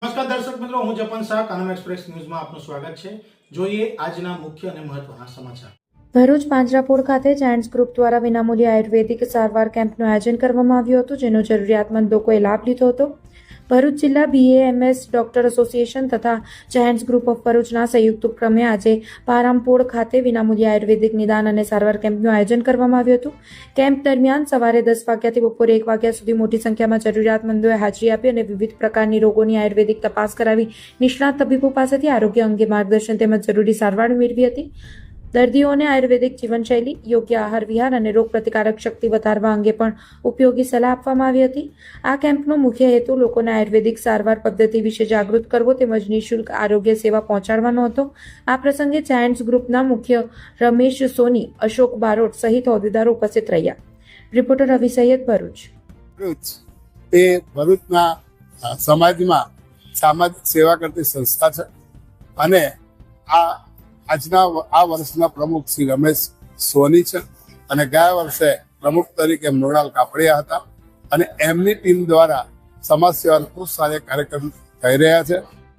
નમસ્કાર દર્શક મિત્રો, હું જપન શાહ, કાનમ એક્સપ્રેસ ન્યૂઝમાં આપનું સ્વાગત છે। જોઈએ આજના મુખ્ય અને મહત્વના સમાચાર। ભરૂચ પાંજરાપોળ ખાતે જાયન્ટ્સ ગ્રુપ દ્વારા વિનામૂલ્યે આયુર્વેદિક સારવાર કેમ્પનું આયોજન કરવામાં આવ્યું હતું, જેનો જરૂરિયાતમંદ લોકોએ લાભ લીધો હતો। ભરૂચ જિલ્લા BAMS ડોક્ટર એસોસિએશન તથા જાયન્ટ્સ ગ્રુપ ઓફ ભરૂચના સંયુક્ત ઉપક્રમે આજે પારામપોળ ખાતે વિનામૂલ્યે આયુર્વેદિક નિદાન અને સારવાર કેમ્પનું આયોજન કરવામાં આવ્યું હતું। કેમ્પ દરમિયાન સવારે 10 વાગ્યાથી બપોરે 1 વાગ્યા સુધી મોટી સંખ્યામાં જરૂરિયાતમંદોએ હાજરી આપી અને વિવિધ પ્રકારની રોગોની આયુર્વેદિક તપાસ કરાવી નિષ્ણાત તબીબો પાસેથી આરોગ્ય અંગે માર્ગદર્શન તેમજ જરૂરી સારવાર મેળવી હતી। દર્દીઓને આયુર્વેદિક જીવનશૈલી, યોગ્ય આહાર વિહાર અને રોગ પ્રતિકારક શક્તિ વધારવા અંગે પણ ઉપયોગી સલાહ આપવામાં આવી હતી। આ કેમ્પનો મુખ્ય હેતુ લોકોને આયુર્વેદિક સારવાર પદ્ધતિ વિશે જાગૃત કરવો તેમજ નિઃશુલ્ક આરોગ્ય સેવા પહોંચાડવાનો હતો। આ પ્રસંગે જાયન્ટ્સ ગ્રુપના મુખ્ય રમેશ સોની, અશોક બારોટ સહિત હોદ્દેદારો ઉપસ્થિત રહ્યા। રિપોર્ટર રવિ સૈયદ, ભરૂચ। એ ભરૂચના સમાજમાં સામાજિક સેવા કરતી સંસ્થા છે અને આજના આ વર્ષના પ્રમુખ શ્રી રમેશ સોની છે અને ગયા વર્ષે પ્રમુખ તરીકે મૃણાલ કાપડિયા હતા અને એમની ટીમ દ્વારા સમાજ સેવાના ખૂબ સારા કાર્યક્રમ થઈ રહ્યા છે।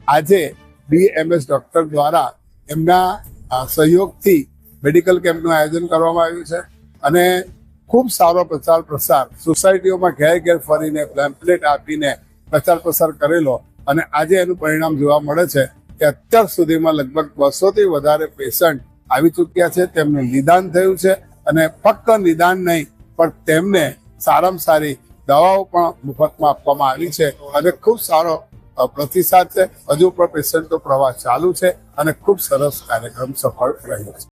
આજે BAMS ડોક્ટર દ્વારા એમના સહયોગથી મેડિકલ કેમ્પનું આયોજન કરવામાં આવ્યું છે અને ખૂબ સારો પ્રચાર પ્રસાર સોસાયટીઓમાં ઘેર ઘેર ફરીને પેમ્પલેટ આપીને પ્રચાર પ્રસાર કરેલો અને આજે એનું પરિણામ જોવા મળે છે કે અત્યાર સુધીમાં લગભગ 200થી વધારે પેશન્ટ આવી ચૂક્યા છે, તેમનું નિદાન થયું છે અને ફક્ત નિદાન નહીં પણ તેમને સારામાં સારી દવાઓ પણ મફતમાં આપવામાં આવી છે અને ખૂબ સારો પ્રતિસાદ છે। હજુ પણ પેશન્ટનો પ્રવાહ ચાલુ છે અને ખૂબ સરસ કાર્યક્રમ સફળ રહ્યો છે।